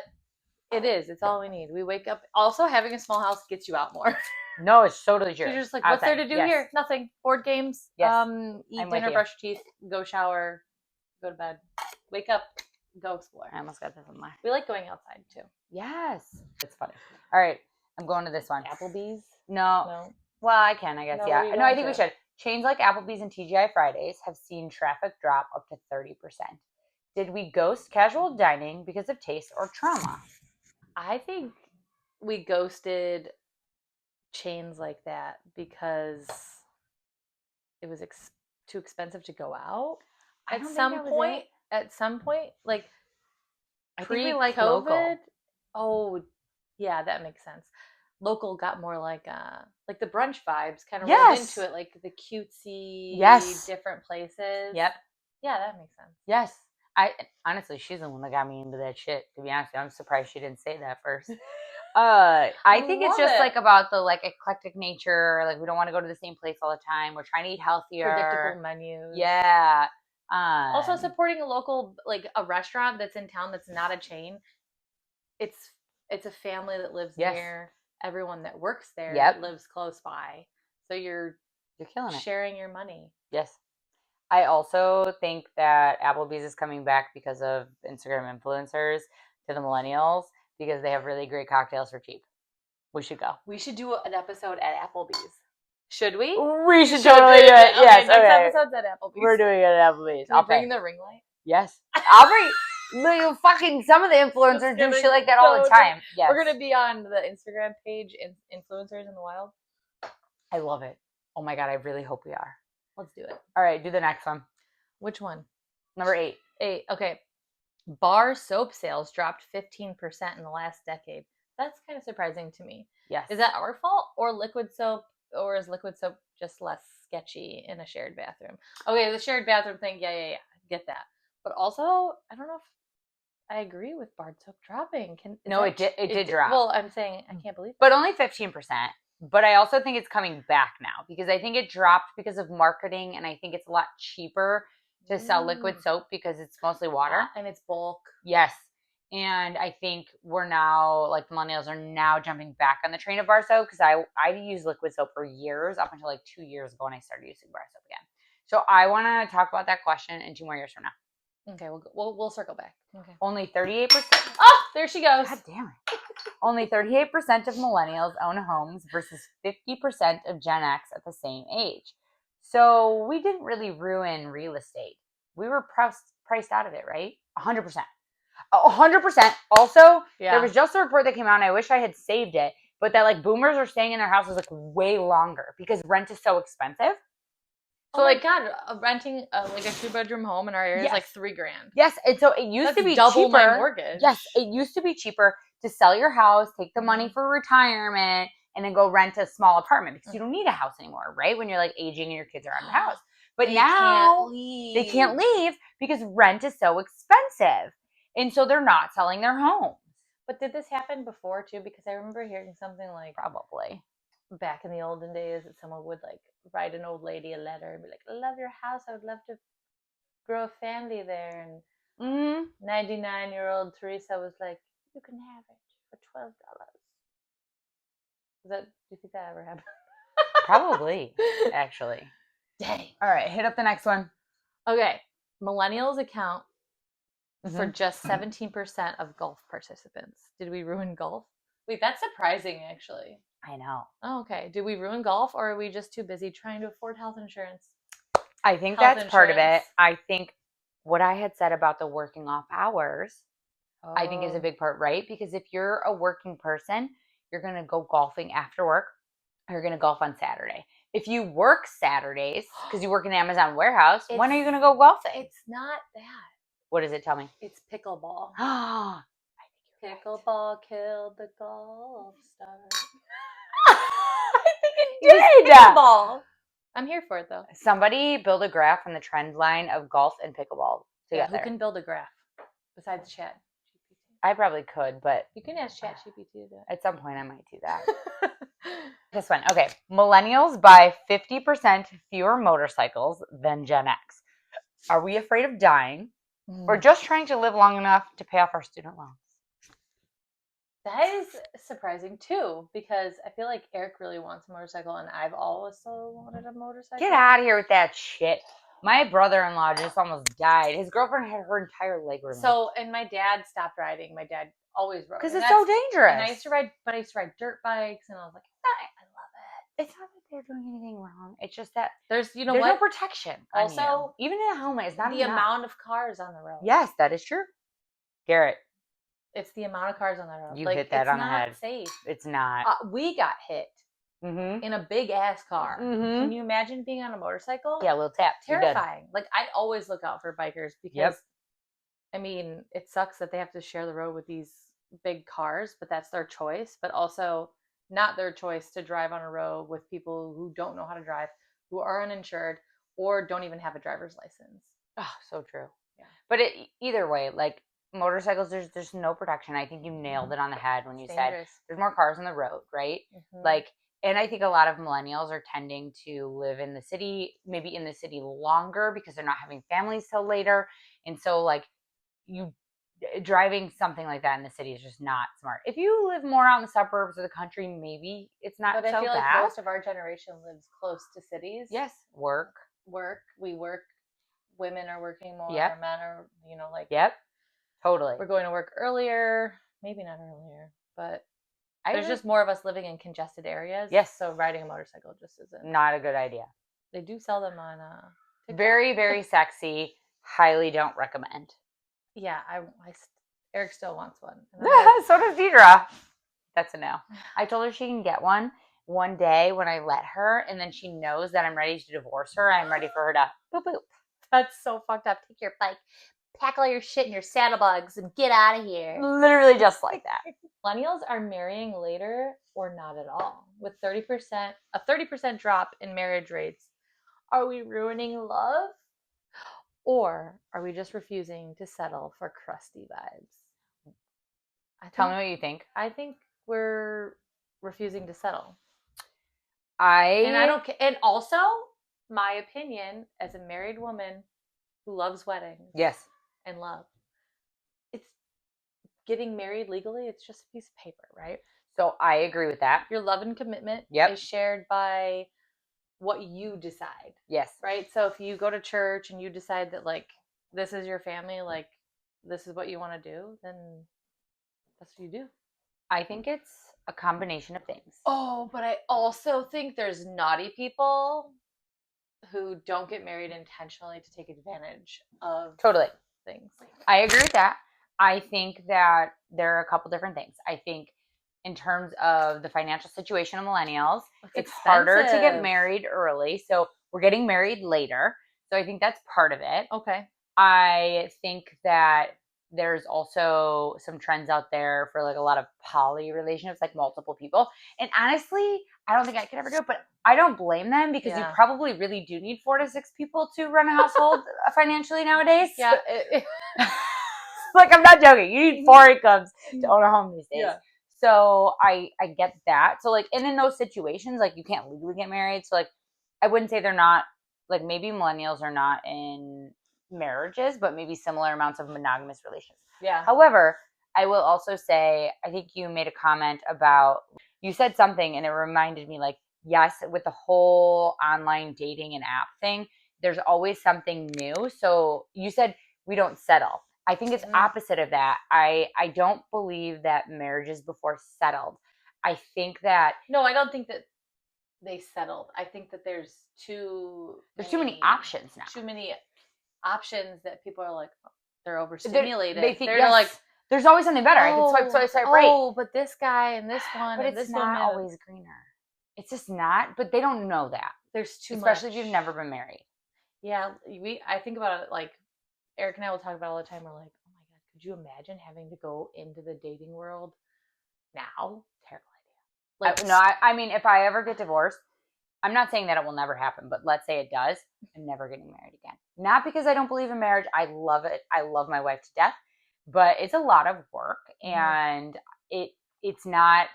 it is. It's all we need. We wake up. Also, having a small house gets you out more. No, it's totally true. You're just like, what's there to do here? Nothing. Board games. Yes. Eat dinner, brush your teeth, go shower, go to bed, wake up, go explore. I almost got this in there. We like going outside too. Yes. It's funny. All right. I'm going to this one. Applebee's? No. Well, I can, I guess. No, yeah. No, I think we should. Chains like Applebee's and TGI Fridays have seen traffic drop up to 30%. Did we ghost casual dining because of taste or trauma? I think we ghosted chains like that because it was too expensive to go out. At some point, like pre-COVID. Oh, yeah, that makes sense. Local got more like the brunch vibes, kind of rolled into it, like the cutesy, different places. Yep. Yeah, that makes sense. Yes. Honestly, she's the one that got me into that shit. To be honest, I'm surprised she didn't say that first. I think it's just like about the like eclectic nature. Like we don't want to go to the same place all the time. We're trying to eat healthier, predictable menus. Yeah. Also supporting a local, like a restaurant that's in town that's not a chain. It's a family that lives near. Everyone that works there lives close by. So you're killing it. Sharing your money. Yes. I also think that Applebee's is coming back because of Instagram influencers to the millennials because they have really great cocktails for cheap. We should go. We should do an episode at Applebee's. Should we? We should totally do it. Yes. Next episode's at Applebee's. We're doing it at Applebee's. I'll bring the ring light. Yes. I'll bring. Fucking some of the influencers do shit like that all the time. Yes. We're gonna be on the Instagram page, Influencers in the Wild. I love it. Oh my god, I really hope we are. Let's do it. All right, do the next one. Which one? Number 8. 8. Okay. Bar soap sales dropped 15% in the last decade. That's kind of surprising to me. Yes. Is that our fault or liquid soap, or is liquid soap just less sketchy in a shared bathroom? Okay, the shared bathroom thing. Yeah. Get that. But also, I don't know if I agree with bar soap dropping. It did drop. Well, I'm saying I can't believe that. But only 15%. But I also think it's coming back now because I think it dropped because of marketing, and I think it's a lot cheaper to sell liquid soap because it's mostly water. And it's bulk. Yes. And I think we're now, like, the millennials are now jumping back on the train of bar soap because I used liquid soap for years, up until like 2 years ago when I started using bar soap again. So I want to talk about that question in 2 more years from now. Okay, we'll circle back. Okay. Only 38%. Oh, there she goes. God damn it. Only 38% of millennials own homes versus 50% of Gen X at the same age. So we didn't really ruin real estate. We were priced out of it, right? 100%. 100%. Also, there was just a report that came out, and I wish I had saved it, but that like boomers are staying in their houses like way longer because rent is so expensive. So like, God, renting like a 2-bedroom home in our area is like $3,000. Yes, and so it used to be double cheaper. My mortgage. Yes, it used to be cheaper to sell your house, take the money for retirement, and then go rent a small apartment because you don't need a house anymore, right? When you're like aging and your kids are out of the house. But now they can't leave because rent is so expensive, and so they're not selling their homes. But did this happen before too? Because I remember hearing something like probably back in the olden days that someone would like write an old lady a letter and be like, I love your house, I would love to grow a family there. And 99-year-old Teresa was like, you can have it for $12. Do you think that ever happened? Probably, actually. Dang. All right, hit up the next one. Okay. Millennials account for just 17% of golf participants. Did we ruin golf? Wait, that's surprising, actually. I know. Oh, okay. Did we ruin golf, or are we just too busy trying to afford health insurance? I think that's part of it. I think what I had said about the working off hours, I think is a big part, right? Because if you're a working person, you're going to go golfing after work, or you're going to golf on Saturday. If you work Saturdays, because you work in the Amazon warehouse, when are you going to go golfing? It's not that. What does it tell me? It's pickleball. Ah, Pickleball killed the golf star. I think it did. Pickleball. I'm here for it, though. Somebody build a graph on the trend line of golf and pickleball together. Yeah, who can build a graph besides ChatGPT? I probably could, but you can ask ChatGPT to do it. At some point I might do that. This one. Okay. Millennials buy 50% fewer motorcycles than Gen X. Are we afraid of dying or just trying to live long enough to pay off our student loans? That is surprising too, because I feel like Eric really wants a motorcycle, and I've also wanted a motorcycle. Get out of here with that shit. My brother-in-law just almost died. His girlfriend had her entire leg removed. So, and my dad stopped riding. My dad always rode. Because it's so dangerous. And I used to ride dirt bikes, and I was like, I love it. It's not that they're doing anything wrong. It's just that there's no protection. Also, even in a helmet, it's not the amount of cars on the road. Yes, that is true. Garrett. It's the amount of cars on the road. You hit that on the head. It's not safe. It's not. We got hit in a big ass car. Can you imagine being on a motorcycle? Yeah, a little tap. Terrifying. Like, I always look out for bikers because, I mean, it sucks that they have to share the road with these big cars, but that's their choice. But also not their choice to drive on a road with people who don't know how to drive, who are uninsured, or don't even have a driver's license. Oh, so true. Yeah. But either way, like, motorcycles, there's no protection. I think you nailed it on the head when you said there's more cars on the road, right? Like, and I think a lot of millennials are tending to live in the city, maybe in the city longer because they're not having families till later. And so, like, you driving something like that in the city is just not smart. If you live more out in the suburbs or the country, maybe it's not so bad. But I feel like most of our generation lives close to cities. Yes. Work. We work. Women are working more. Men are, like. Yep. Totally. We're going to work earlier. Maybe not earlier, but there's just more of us living in congested areas. Yes. So riding a motorcycle just isn't. Not a good idea. They do sell them on TikTok. Very, very sexy. Highly don't recommend. Yeah, Eric still wants one. So does Deidre. That's a no. I told her she can get one day when I let her, and then she knows that I'm ready to divorce her. I'm ready for her to boop boop. That's so fucked up. Take your bike, pack all your shit in your saddlebags, and get out of here. Literally just like that. Millennials are marrying later or not at all. With a 30% drop in marriage rates. Are we ruining love? Or are we just refusing to settle for crusty vibes? Tell me what you think. I think we're refusing to settle. And also, my opinion as a married woman who loves weddings. Yes. And love. It's getting married legally. It's just a piece of paper, right? So I agree with that. Your love and commitment is shared by what you decide. Yes. Right? So if you go to church and you decide that, like, this is your family, like, this is what you want to do, then that's what you do. I think it's a combination of things. Oh, but I also think there's naughty people who don't get married intentionally to take advantage of things. I agree with that. I think that there are a couple different things. I think in terms of the financial situation of millennials, it's harder to get married early. So we're getting married later. So I think that's part of it. Okay. I think that there's also some trends out there for, like, a lot of poly relationships, like multiple people. And honestly, I don't think I could ever do it, but I don't blame them because you probably really do need 4 to 6 people to run a household financially nowadays. Yeah. Like, I'm not joking. You need 4 incomes to own a home these days. Yeah. So I get that. So, like, and in those situations, like, you can't legally get married. So, like, I wouldn't say they're not, like, maybe millennials are not in marriages, but maybe similar amounts of monogamous relations. Yeah. However, I will also say, I think you made a comment about, you said something and it reminded me, like, yes, with the whole online dating and app thing, there's always something new. So you said we don't settle. I think it's opposite of that. I don't believe that marriage is before settled. I think that... No, I don't think that they settled. I think that there's too many options now. Too many options that people are like, they're overstimulated. They think, like, there's always something better. I can swipe right. Oh, but this guy and this one but and it's this not woman. always greener. It's just not. But they don't know that. There's too much. Especially if you've never been married. Yeah, I think about it, like, Eric and I will talk about it all the time. We're like, oh my God, could you imagine having to go into the dating world now? Terrible idea. I mean, if I ever get divorced, I'm not saying that it will never happen, but let's say it does, I'm never getting married again. Not because I don't believe in marriage. I love it. I love my wife to death. but it's a lot of work, and it's not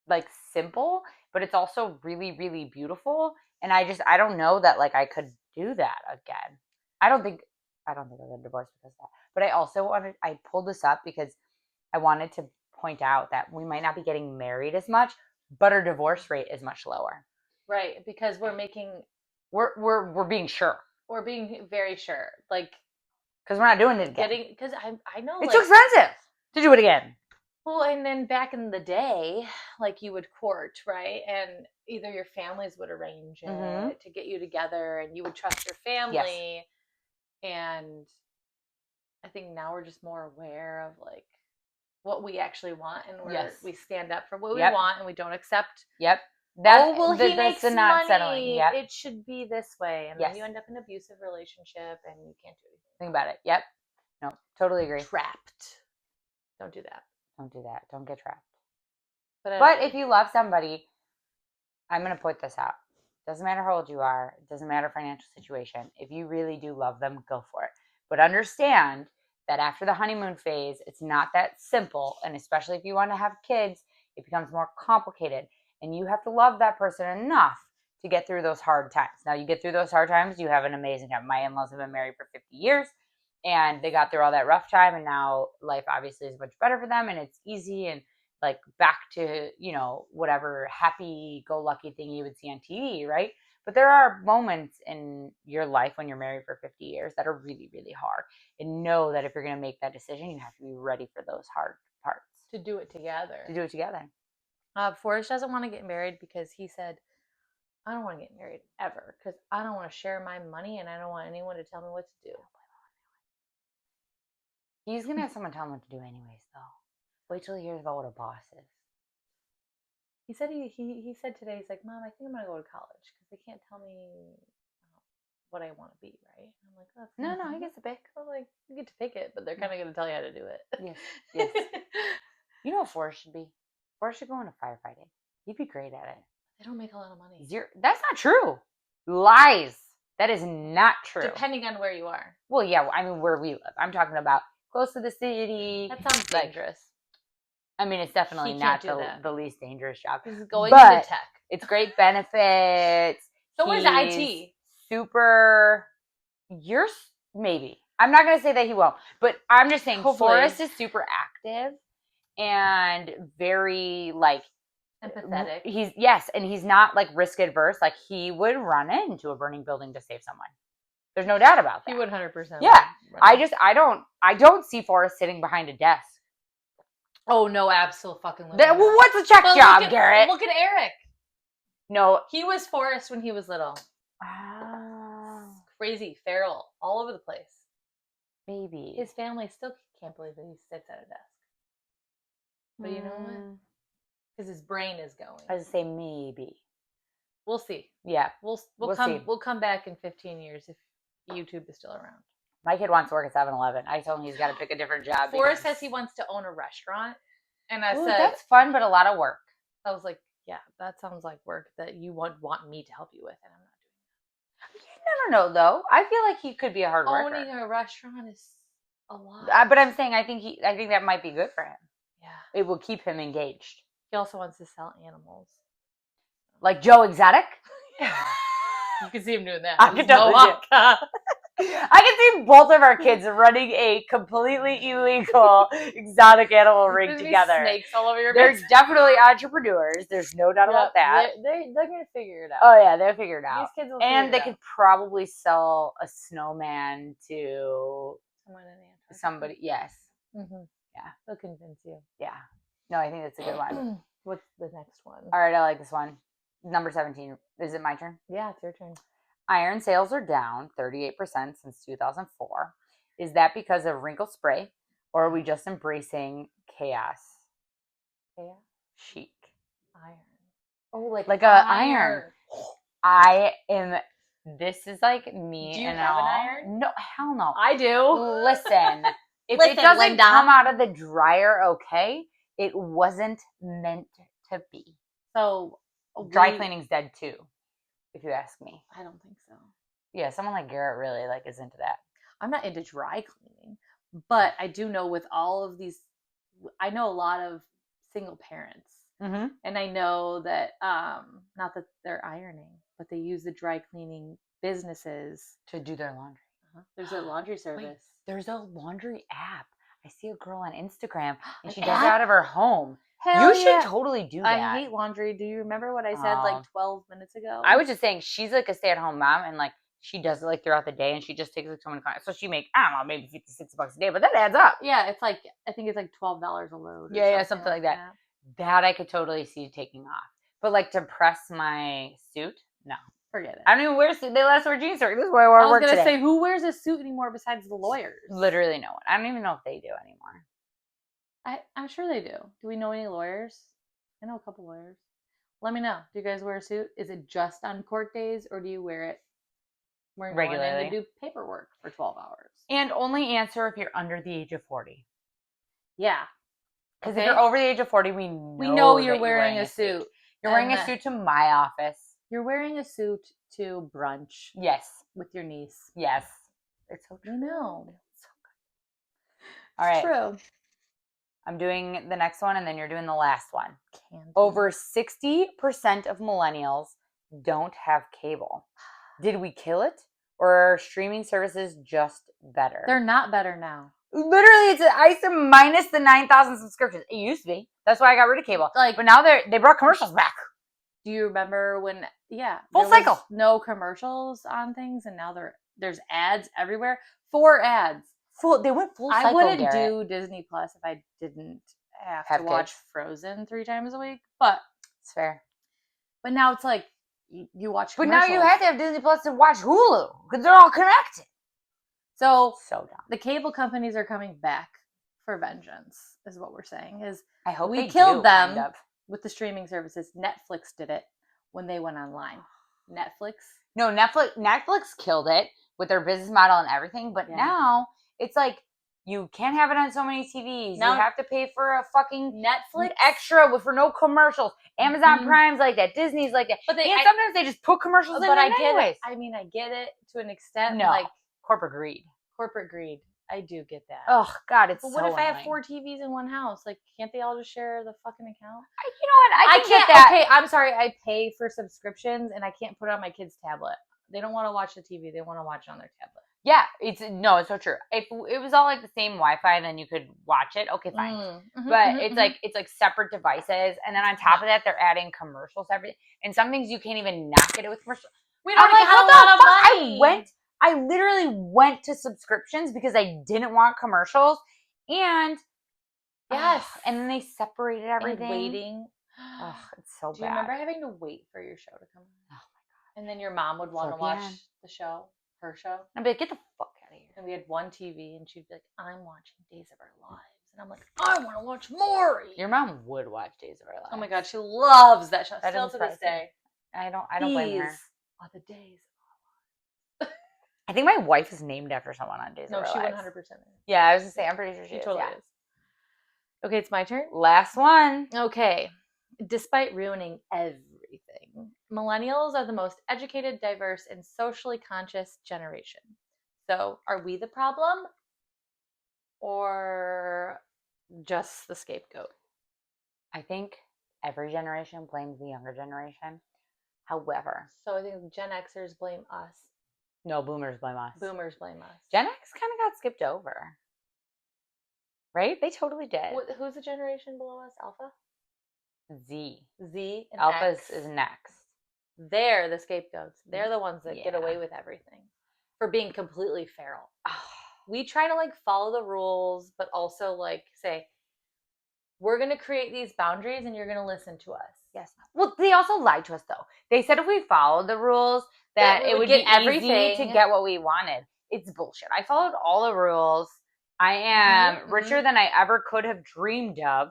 like simple, but it's also really, really beautiful. And I don't know that like I could do that again. I don't think I'll get divorced because of that. But I pulled this up because I wanted to point out that we might not be getting married as much, but our divorce rate is much lower. Right, because we're being sure. We're being very sure, like, because we're not doing it again. Because I know it's too expensive to do it again. Well, and then back in the day, like you would court, right? And either your families would arrange it to get you together, and you would trust your family. Yes. And I think now we're just more aware of like what we actually want, and we stand up for what we want, and we don't accept. Yep. He makes money. Yep. It should be this way, and then you end up in an abusive relationship, and you can't do anything. Think about it. Yep. No, totally agree. Trapped. Don't do that. Don't do that. Don't get trapped. But if you love somebody, I'm going to point this out. Doesn't matter how old you are. It doesn't matter financial situation. If you really do love them, go for it. But understand that after the honeymoon phase, it's not that simple. And especially if you want to have kids, it becomes more complicated. And you have to love that person enough to get through those hard times. Now, you get through those hard times, you have an amazing time. My in-laws have been married for 50 years. And they got through all that rough time, and now life obviously is much better for them, and it's easy and like back to, whatever happy-go-lucky thing you would see on TV, right? But there are moments in your life when you're married for 50 years that are really, really hard. And know that if you're going to make that decision, you have to be ready for those hard parts. To do it together. Forrest doesn't want to get married because he said, I don't want to get married ever because I don't want to share my money, and I don't want anyone to tell me what to do. He's going to have someone tell him what to do anyways, though. Wait till he hears about what a boss is. He said he said today, he's like, Mom, I think I'm going to go to college because they can't tell me what I want to be, right? I'm like, oh, no, he gets to pick. I'm like, you get to pick it, but they're kind of going to tell you how to do it. Yes. You know what Forrest should be? Forrest should go into firefighting. He'd be great at it. They don't make a lot of money. That's not true. Lies. That is not true. Depending on where you are. Well, yeah, I mean, where we live. I'm talking about close to the city. That sounds dangerous. I mean, it's definitely not the least dangerous job. He's going into tech. It's great benefits. So is IT. Super. Maybe. I'm not going to say that he won't, but I'm just saying Forrest is super active and very empathetic. And he's not like risk adverse. Like he would run into a burning building to save someone. There's no doubt about that. He would 100%. Yeah. I don't see Forrest sitting behind a desk. Oh no, absolutely fucking. Well, what's a check job, Garrett? Look at Eric. No, he was Forrest when he was little. Crazy, feral, all over the place. Maybe his family still can't believe that he sits at a desk. But you know what? Because his brain is going. I was say maybe. We'll see. Yeah, we'll come back in 15 years if YouTube is still around. My kid wants to work at 7-Eleven. I told him he's got to pick a different job. Forrest says he wants to own a restaurant, and I said that's fun, but a lot of work. I was like, yeah, that sounds like work that you want me to help you with, and I'm not doing that. No, though. I feel like he could be a hard worker. Owning a restaurant is a lot. But I'm saying I think that might be good for him. Yeah, it will keep him engaged. He also wants to sell animals, like Joe Exotic. You can see him doing that. I can see both of our kids running a completely illegal exotic animal ring together. Snakes all over your They're definitely entrepreneurs. There's no doubt about that. They're going to figure it out. Oh, yeah, they'll figure it out. These kids will and they could probably sell a snowman to someone in Antarctica. Somebody. Yes. Mm-hmm. Yeah. They'll convince you. Yeah. No, I think that's a good one. What's the next one? All right, I like this one. Number 17. Is it my turn? Yeah, it's your turn. Iron sales are down 38% since 2004. Is that because of wrinkle spray, or are we just embracing chaos? Chaos? Chic. Iron. Oh, like a iron. I am. This is like me. Do you and have all. An iron? No, hell no. I do. Listen, if it doesn't come out of the dryer, okay, it wasn't meant to be. So dry cleaning's dead too. If you ask me. I don't think so. Yeah, someone like Garrett really is into that. I'm not into dry cleaning, But I do know with all of these, I know a lot of single parents. Mm-hmm. And I know that, not that they're ironing, but they use the dry cleaning businesses to do their laundry. There's a laundry service. Wait, there's a laundry app. I see a girl on Instagram, and she does it out of her home. Hell you should totally do that. I hate laundry. Do you remember what I said like 12 minutes ago? I was just saying she's like a stay-at-home mom, and like she does it like throughout the day, and she just takes like so many clients. So she makes, I don't know, maybe $56 a day, but that adds up. Yeah, it's like, I think it's like $12 a load. Yeah, something like that. That I could totally see taking off. But like to press my suit, no. Forget it. I don't even wear a suit. They let us wear jeans. This is why I wear work today. I was going to say, who wears a suit anymore besides the lawyers? Literally no one. I don't even know if they do anymore. I'm sure they do. Do we know any lawyers? I know a couple lawyers. Let me know. Do you guys wear a suit? Is it just on court days, or do you wear it when you're going in to do paperwork for 12 hours? And only answer if you're under the age of 40. Yeah. Because if you're over the age of 40, we know you're wearing a suit. You're wearing a suit to my office. You're wearing a suit to brunch. Yes. With your niece. Yes. It's so true. I know. It's so good. All right. True. I'm doing the next one, and then you're doing the last one. Over 60% of millennials don't have cable. Did we kill it? Or are streaming services just better? They're not better now. Literally, I used to minus the 9,000 subscriptions. It used to be. That's why I got rid of cable. But now they brought commercials back. Do you remember when? Yeah, full cycle. No commercials on things, and now there's ads everywhere. 4 ads. They went full cycle. I wouldn't do Disney Plus if I didn't have to watch Frozen 3 times a week. But it's fair. But now it's like you watch. But now you have to have Disney Plus to watch Hulu because they're all connected. So dumb. The cable companies are coming back for vengeance, is what we're saying. I hope we killed them with the streaming services. Netflix did it when they went online. Netflix? No, Netflix killed it with their business model and everything. But now it's like you can't have it on so many TVs. Now you have to pay for a fucking Netflix extra for no commercials. Amazon Prime's like that. Disney's like that. But sometimes they just put commercials in. But I get it. I mean, I get it to an extent. No. Like corporate greed. Corporate greed. I do get that. Oh God, it's. But what if I have 4 TVs in one house? Like, can't they all just share the fucking account? You know what? I can't get that. Okay, I'm sorry. I pay for subscriptions and I can't put it on my kid's tablet. They don't want to watch the TV. They want to watch it on their tablet. Yeah, it's so true. If it was all like the same Wi-Fi, then you could watch it. Okay, fine. But it's like separate devices, and then on top of that, they're adding commercials. Everything, and some things you can't even not get it with commercials. We don't have a lot of money. I literally went to subscriptions because I didn't want commercials, and and then they separated everything. And waiting. It's so bad. Do you remember having to wait for your show to come on? Oh my God. And then your mom would want to watch the show, her show. I'd be like, get the fuck out of here. And we had one TV, and she'd be like, I'm watching Days of Our Lives. And I'm like, I want to watch Maury. Your mom would watch Days of Our Lives. Oh my God, she loves that show. Still to this day. I don't blame her. These are the days. I think my wife is named after someone on Days of Our Lives. No, she 100% is. Yeah, I was going to say, I'm pretty sure she totally is. Okay, it's my turn? Last one. Okay. Despite ruining everything, millennials are the most educated, diverse, and socially conscious generation. So, are we the problem? Or just the scapegoat? I think every generation blames the younger generation. However. So, I think Gen Xers blame us. No, boomers blame us. Boomers blame us. Gen X kind of got skipped over. Right? They totally did. Who's the generation below us? Alpha? Z. Z and Alpha X. is next. They're the scapegoats. They're the ones that get away with everything. For being completely feral. We try to follow the rules, but also say, we're going to create these boundaries and you're going to listen to us. Yes. Well, they also lied to us though. They said if we followed the rules that it would get be easy to get what we wanted. It's bullshit. I followed all the rules. I am richer than I ever could have dreamed of.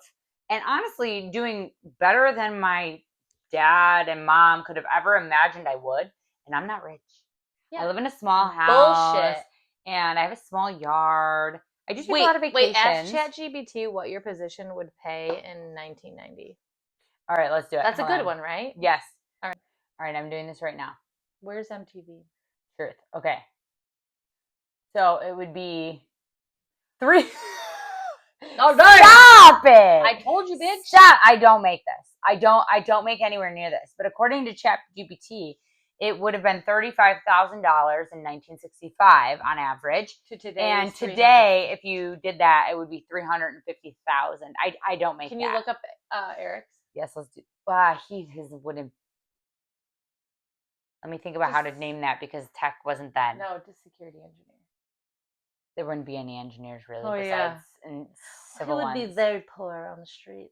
And honestly, doing better than my dad and mom could have ever imagined I would. And I'm not rich. Yeah. I live in a small house. Bullshit. And I have a small yard. I just take a lot of vacations. Wait, ask ChatGPT what your position would pay in 1990. All right, let's do it. That's a good one, right? Yes. All right, I'm doing this right now. Where's MTV? Truth. Okay. So it would be 3. Oh, no. Stop it! I told you, bitch. Stop! I don't make this. I don't make anywhere near this. But according to ChatGPT, it would have been $35,000 in 1965 on average. To today, and today, if you did that, it would be $350,000. I don't make that. Can you look up Eric's? Yes, let's do. His wouldn't. Let me think about how to name that because tech wasn't then. No, just security engineer. There wouldn't be any engineers really besides civil ones. He would be very poor on the streets.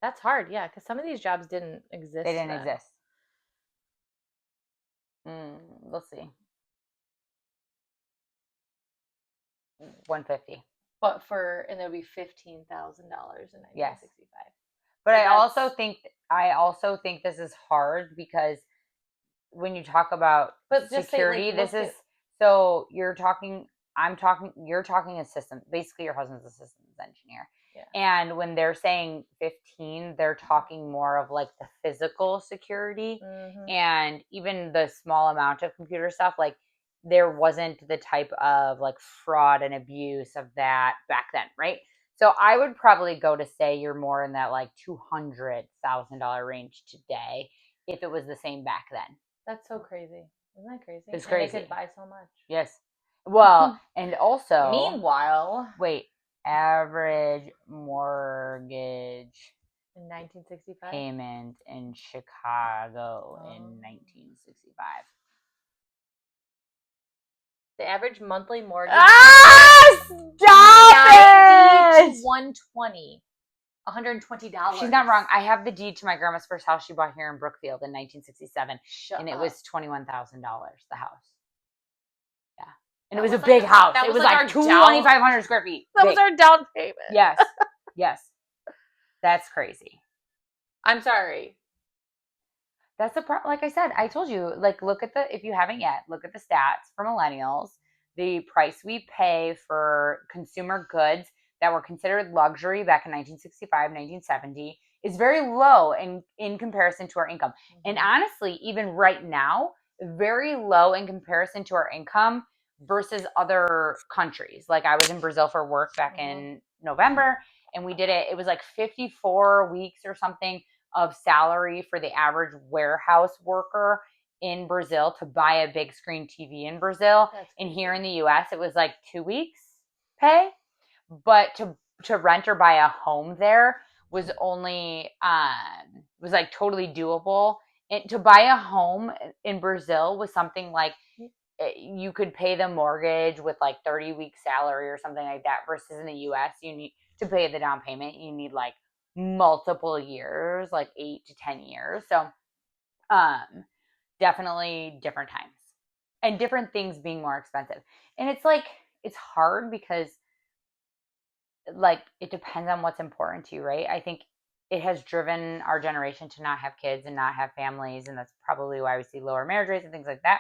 That's hard, yeah, because some of these jobs didn't exist. They didn't exist. Let's see. 150. But and it would be $15,000 in 1965. Yes. But so I also think this is hard because when you talk about security, you're talking a system. Basically, your husband's a systems engineer. Yeah. And when they're saying 15, they're talking more of like the physical security and even the small amount of computer stuff. Like there wasn't the type of like fraud and abuse of that back then, right? So I would probably go to say you're more in that like $200,000 range today if it was the same back then. That's so crazy. Isn't that crazy? It's crazy. And they could buy so much. Yes. Well, and also... Meanwhile... Wait. Average mortgage... In 1965? Payment in Chicago in 1965. The average monthly mortgage... Stop it! to $120. $120. She's not wrong. I have the deed to my grandma's first house she bought here in Brookfield in 1967. And it was $21,000, the house. Yeah. And it was a big house. It was like 2,500 square feet. That was our down payment. Yes. Yes. That's crazy. I'm sorry. That's the problem. Like I said, I told you, like, if you haven't yet, look at the stats for millennials. The price we pay for consumer goods that were considered luxury back in 1965, 1970 is very low in comparison to our income. And honestly, even right now, very low in comparison to our income versus other countries. Like I was in Brazil for work back in November and we did it. It was like 54 weeks or something of salary for the average warehouse worker in Brazil to buy a big screen TV in Brazil. And here in the US, it was like 2 weeks pay. But to rent or buy a home there was only was like totally doable. And to buy a home in Brazil was something like you could pay the mortgage with like 30 weeks salary or something like that. Versus in the US, you need to pay the down payment. You need like multiple years, like 8 to 10 years. So definitely different times and different things being more expensive. And it's like it's hard because like it depends on what's important to you, right? I think it has driven our generation to not have kids and not have families, and that's probably why we see lower marriage rates and things like that.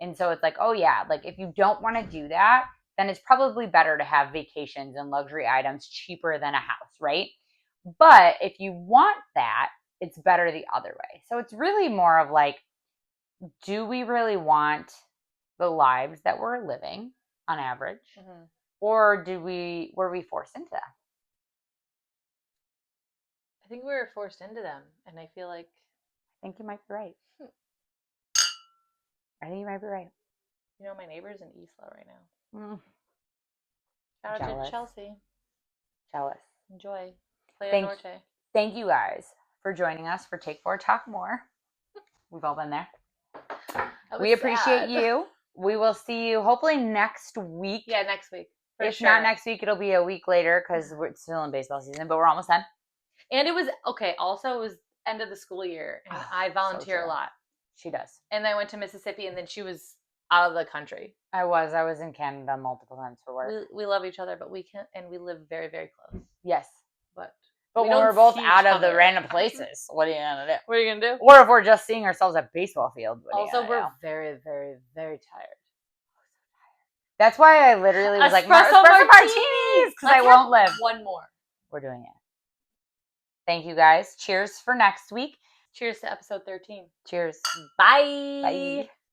And so it's like, oh yeah, like if you don't want to do that, then it's probably better to have vacations and luxury items cheaper than a house, right? But if you want that, it's better the other way. So it's really more of like, do we really want the lives that we're living on average? Or were we forced into that? I think we were forced into them. And I feel like... I think you might be right. I think you might be right. You know, my neighbor's in Isla right now. Shout out to Chelsea. Jealous. Enjoy. Play Norte. Thank you guys for joining us for Take 4 Talk More. We've all been there. We appreciate you. We will see you hopefully next week. Yeah, next week. If not next week, it'll be a week later because we're still in baseball season, but we're almost done. And it was, also it was end of the school year, and I volunteer a lot. She does. And I went to Mississippi, and then she was out of the country. I was in Canada multiple times for work. We love each other, but we live very, very close. Yes. But when we're both out of the random places, what are you going to do? What are you going to do? Or if we're just seeing ourselves at baseball field. Also, we're very, very, very tired. That's why I literally was like, espresso martinis, because I won't live. One more. We're doing it. Thank you guys. Cheers for next week. Cheers to episode 13. Cheers. Bye. Bye.